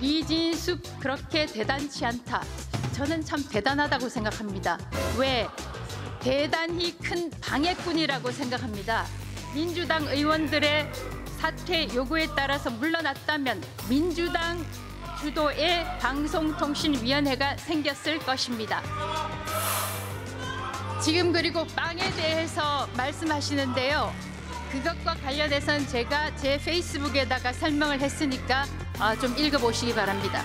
이진숙 그렇게 대단치 않다. 저는 참 대단하다고 생각합니다. 왜? 대단히 큰 방해꾼이라고 생각합니다. 민주당 의원들의 사퇴 요구에 따라서 물러났다면 민주당 주도의 방송통신위원회가 생겼을 것입니다. 지금 그리고 빵에 대해서 말씀하시는데요. 그것과 관련해서는 제가 제 페이스북에다가 설명을 했으니까 좀 읽어보시기 바랍니다.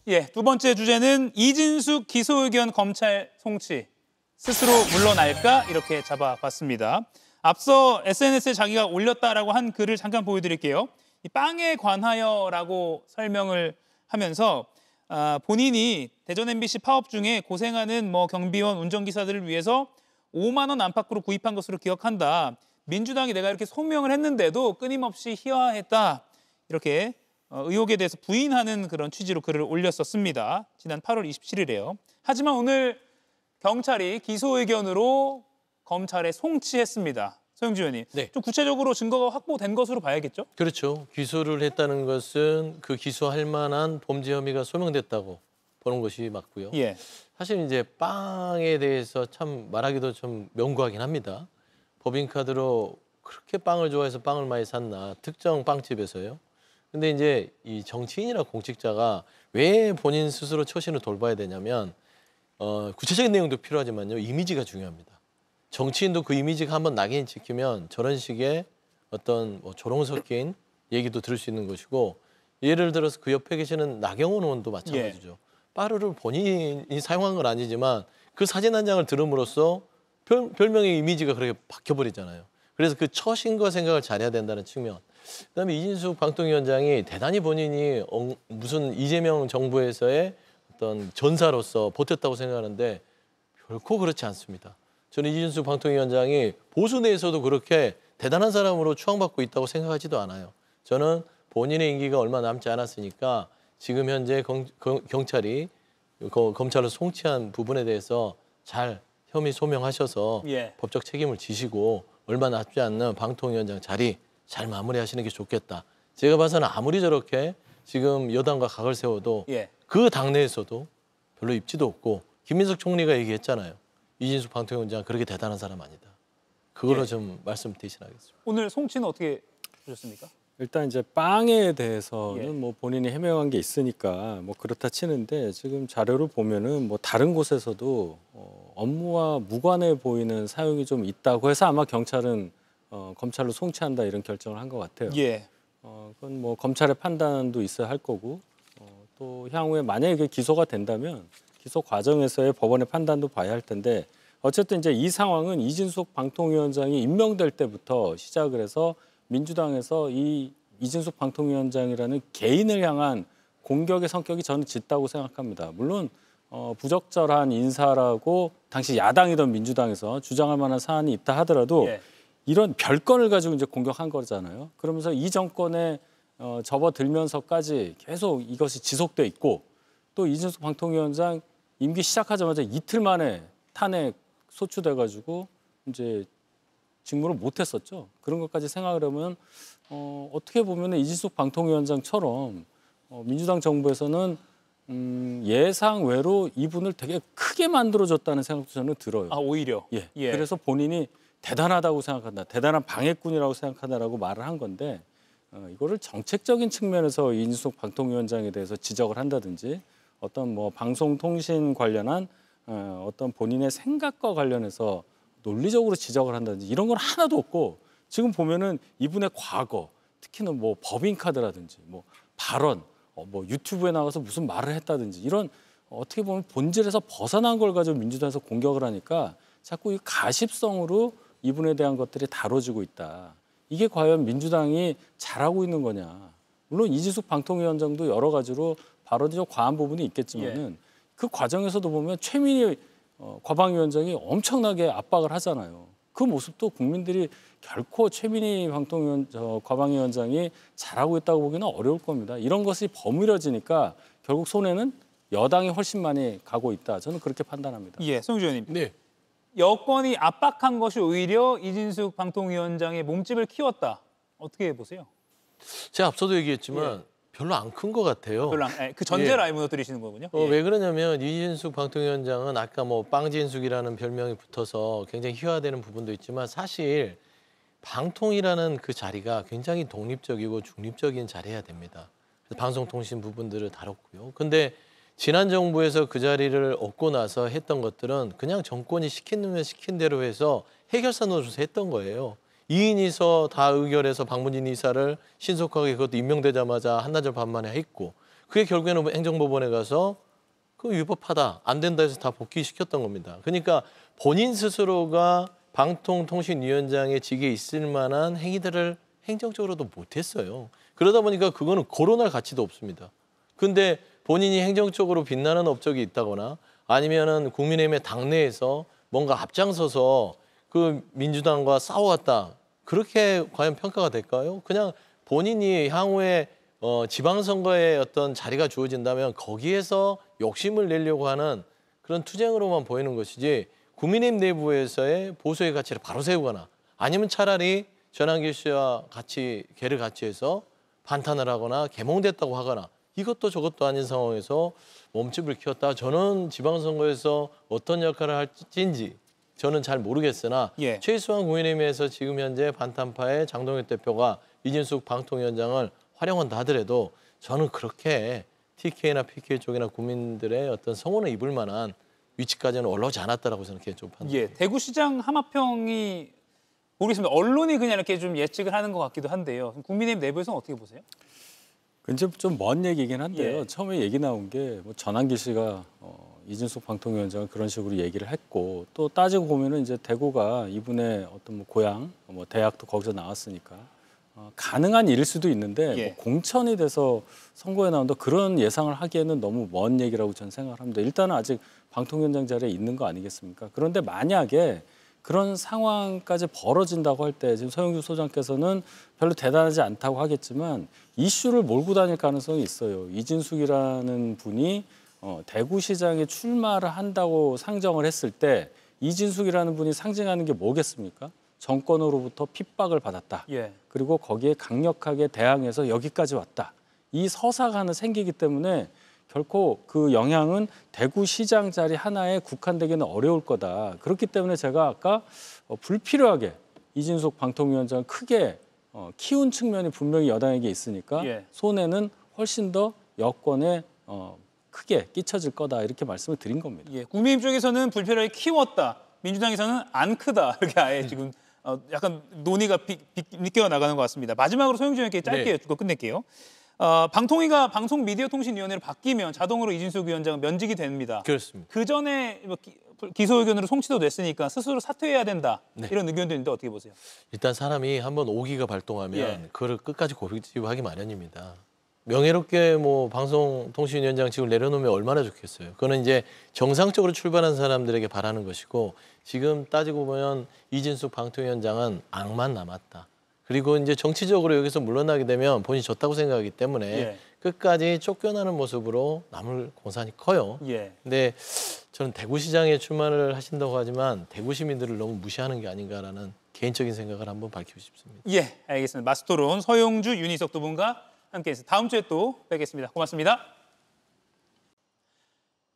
예, 두 번째 주제는 이진숙 기소 의견 검찰 송치. 스스로 물러날까? 이렇게 잡아봤습니다. 앞서 SNS에 자기가 올렸다라고 한 글을 잠깐 보여드릴게요. 이 빵에 관하여라고 설명을 하면서 본인이 대전 MBC 파업 중에 고생하는 경비원, 운전기사들을 위해서 5만 원 안팎으로 구입한 것으로 기억한다. 민주당이 내가 이렇게 소명을 했는데도 끊임없이 희화했다. 이렇게 의혹에 대해서 부인하는 그런 취지로 글을 올렸었습니다. 지난 8월 27일에요. 하지만 오늘 경찰이 기소 의견으로 검찰에 송치했습니다. 서영주 의원님, 네. 좀 구체적으로 증거가 확보된 것으로 봐야겠죠? 그렇죠. 기소를 했다는 것은 그 기소할 만한 범죄 혐의가 소명됐다고 보는 것이 맞고요. 예. 사실 이제 빵에 대해서 참 말하기도 좀 명구하긴 합니다. 법인카드로 그렇게 빵을 좋아해서 빵을 많이 샀나, 특정 빵집에서요. 근데 이제 이 정치인이나 공직자가 왜 본인 스스로 처신을 돌봐야 되냐면 구체적인 내용도 필요하지만요. 이미지가 중요합니다. 정치인도 그 이미지가 한번 낙인이 찍히면 저런 식의 어떤 조롱 섞인 얘기도 들을 수 있는 것이고, 예를 들어서 그 옆에 계시는 나경원 의원도 마찬가지죠. 예. 빠르를 본인이 사용한 건 아니지만 그 사진 한 장을 들음으로써 별명의 이미지가 그렇게 바뀌어버리잖아요. 그래서 그 처신과 생각을 잘해야 된다는 측면. 그다음에 이진숙 방통위원장이 대단히 본인이 무슨 이재명 정부에서의 어떤 전사로서 버텼다고 생각하는데 결코 그렇지 않습니다. 저는 이진숙 방통위원장이 보수 내에서도 그렇게 대단한 사람으로 추앙받고 있다고 생각하지도 않아요. 저는 본인의 임기가 얼마 남지 않았으니까 지금 현재 경찰이 검찰로 송치한 부분에 대해서 잘 혐의 소명하셔서 예. 법적 책임을 지시고 얼마 남지 않는 방통위원장 자리 잘 마무리하시는 게 좋겠다. 제가 봐서는 아무리 저렇게 지금 여당과 각을 세워도 예. 그 당내에서도 별로 입지도 없고, 김민석 총리가 얘기했잖아요. 이진숙 방통위원장 그렇게 대단한 사람 아니다. 그걸로 예. 좀 말씀 대신하겠습니다. 오늘 송치는 어떻게 보셨습니까? 일단 이제 빵에 대해서는 예. 뭐 본인이 해명한 게 있으니까 뭐 그렇다 치는데, 지금 자료를 보면은 뭐 다른 곳에서도 업무와 무관해 보이는 사용이 좀 있다고 해서 아마 경찰은 검찰로 송치한다 이런 결정을 한 것 같아요. 예. 그건 뭐 검찰의 판단도 있어야 할 거고, 또 향후에 만약에 이게 기소가 된다면 기소 과정에서의 법원의 판단도 봐야 할 텐데, 어쨌든 이제 이 상황은 이진숙 방통위원장이 임명될 때부터 시작을 해서 민주당에서 이 이진숙 방통위원장이라는 개인을 향한 공격의 성격이 저는 짙다고 생각합니다. 물론 부적절한 인사라고 당시 야당이던 민주당에서 주장할 만한 사안이 있다 하더라도 예. 이런 별건을 가지고 이제 공격한 거잖아요. 그러면서 이 정권에 접어들면서까지 계속 이것이 지속돼 있고, 또 이진숙 방통위원장 임기 시작하자마자 이틀 만에 탄핵 소추돼가지고 이제 직무를 못했었죠. 그런 것까지 생각을 하면 어떻게 보면 이진숙 방통위원장처럼 민주당 정부에서는 예상 외로 이분을 되게 크게 만들어줬다는 생각도 저는 들어요. 아, 오히려. 예. 예. 그래서 본인이 대단하다고 생각한다, 대단한 방해꾼이라고 생각한다라고 말을 한 건데, 이거를 정책적인 측면에서 이진숙 방통위원장에 대해서 지적을 한다든지, 어떤 뭐 방송통신 관련한 어떤 본인의 생각과 관련해서 논리적으로 지적을 한다든지 이런 건 하나도 없고, 지금 보면은 이분의 과거, 특히는 뭐 법인카드라든지 뭐 발언, 뭐 유튜브에 나가서 무슨 말을 했다든지, 이런 어떻게 보면 본질에서 벗어난 걸 가지고 민주당에서 공격을 하니까 자꾸 이 가십성으로 이분에 대한 것들이 다뤄지고 있다. 이게 과연 민주당이 잘하고 있는 거냐. 물론 이진숙 방통위원장도 여러 가지로 발언이 좀 과한 부분이 있겠지만은 그 과정에서도 보면 최민희 과방위원장이 엄청나게 압박을 하잖아요. 그 모습도 국민들이 결코 최민희 과방위원장이 잘하고 있다고 보기는 어려울 겁니다. 이런 것이 버무려지니까 결국 손해는 여당이 훨씬 많이 가고 있다. 저는 그렇게 판단합니다. 예, 서영주 의원님. 네. 여권이 압박한 것이 오히려 이진숙 방통위원장의 몸집을 키웠다. 어떻게 보세요? 제가 앞서도 얘기했지만 별로 안 큰 것 같아요. 그 전제를 예. 아예 무너뜨리시는 거군요. 왜 그러냐면 이진숙 방통위원장은 아까 뭐 빵진숙이라는 별명이 붙어서 굉장히 희화되는 부분도 있지만 사실 방통이라는 그 자리가 굉장히 독립적이고 중립적인 자리여야 됩니다. 그래서 방송통신 부분들을 다뤘고요. 근데 지난 정부에서 그 자리를 얻고 나서 했던 것들은 그냥 정권이 시키면 시킨 대로 해서 해결사 노릇을 했던 거예요. 2인이서 다 의결해서 방문진 이사를 신속하게 그것도 임명되자마자 한나절 반 만에 했고 그게 결국에는 행정법원에 가서 그 위법하다, 안 된다 해서 다 복귀시켰던 겁니다. 그러니까 본인 스스로가 방통통신위원장의 직에 있을 만한 행위들을 행정적으로도 못했어요. 그러다 보니까 그거는 거론할 가치도 없습니다. 근데 본인이 행정적으로 빛나는 업적이 있다거나 아니면은 국민의힘의 당내에서 뭔가 앞장서서 그 민주당과 싸워갔다. 그렇게 과연 평가가 될까요? 그냥 본인이 향후에 지방선거에 어떤 자리가 주어진다면 거기에서 욕심을 내려고 하는 그런 투쟁으로만 보이는 것이지 국민의힘 내부에서의 보수의 가치를 바로 세우거나 아니면 차라리 전한길 씨와 같이 개를 같이 해서 반탄을 하거나 개몽됐다고 하거나 이것도 저것도 아닌 상황에서 몸집을 키웠다. 저는 지방선거에서 어떤 역할을 할지인지 저는 잘 모르겠으나 예. 최소한 국민의힘에서 지금 현재 반탄파의 장동혁 대표가 이진숙 방통위원장을 활용한다 하더라도 저는 그렇게 TK나 PK 쪽이나 국민들의 어떤 성원을 입을 만한 위치까지는 올라오지 않았다라고 저는 개인적으로 판단합니다. 예, 대구시장 하마평이 모르겠습니다. 언론이 그냥 이렇게 좀 예측을 하는 것 같기도 한데요. 국민의힘 내부에서는 어떻게 보세요? 이제 좀 먼 얘기긴 한데요. 예. 처음에 얘기 나온 게 뭐 전한길 씨가 이진숙 방통위원장을 그런 식으로 얘기를 했고 또 따지고 보면은 이제 대구가 이분의 어떤 뭐 고향, 뭐 대학도 거기서 나왔으니까 가능한 일일 수도 있는데 예. 뭐 공천이 돼서 선거에 나온다 그런 예상을 하기에는 너무 먼 얘기라고 저는 생각을 합니다. 일단은 아직 방통위원장 자리에 있는 거 아니겠습니까? 그런데 만약에 그런 상황까지 벌어진다고 할 때 지금 서영주 소장께서는 별로 대단하지 않다고 하겠지만 이슈를 몰고 다닐 가능성이 있어요. 이진숙이라는 분이 대구시장에 출마를 한다고 상정을 했을 때 이진숙이라는 분이 상징하는 게 뭐겠습니까? 정권으로부터 핍박을 받았다. 예. 그리고 거기에 강력하게 대항해서 여기까지 왔다. 이 서사가 하나 생기기 때문에 결코 그 영향은 대구시장 자리 하나에 국한되기는 어려울 거다. 그렇기 때문에 제가 아까 불필요하게 이진숙 방통위원장을 크게 키운 측면이 분명히 여당에게 있으니까 예. 손해는 훨씬 더 여권에 크게 끼쳐질 거다. 이렇게 말씀을 드린 겁니다. 예, 국민의힘 쪽에서는 불필요하게 키웠다. 민주당에서는 안 크다. 이렇게 아예 지금 약간 논의가 비껴 나가는 것 같습니다. 마지막으로 소영주 의원께 짧게 네. 여쭙고 끝낼게요. 방통위가 방송미디어통신위원회로 바뀌면 자동으로 이진숙 위원장은 면직이 됩니다. 그렇습니다. 그 전에 기소 의견으로 송치도 냈으니까 스스로 사퇴해야 된다. 네. 이런 의견도 있는데 어떻게 보세요? 일단 사람이 한번 오기가 발동하면 예. 그걸 끝까지 고집하기 마련입니다. 명예롭게 뭐 방송통신위원장 직을 내려놓으면 얼마나 좋겠어요. 그거는 이제 정상적으로 출발한 사람들에게 바라는 것이고 지금 따지고 보면 이진숙 방통위원장은 악만 남았다. 그리고 이제 정치적으로 여기서 물러나게 되면 본인이 졌다고 생각하기 때문에 예. 끝까지 쫓겨나는 모습으로 남을 공산이 커요. 예. 근데 저는 대구시장에 출마를 하신다고 하지만 대구 시민들을 너무 무시하는 게 아닌가라는 개인적인 생각을 한번 밝히고 싶습니다. 예, 알겠습니다. 마스토론 서용주, 윤희석 두 분과 함께해서 다음 주에 또 뵙겠습니다. 고맙습니다.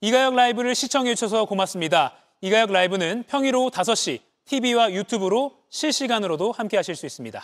이가혁 라이브를 시청해 주셔서 고맙습니다. 이가혁 라이브는 평일 오후 5시 TV와 유튜브로 실시간으로도 함께하실 수 있습니다.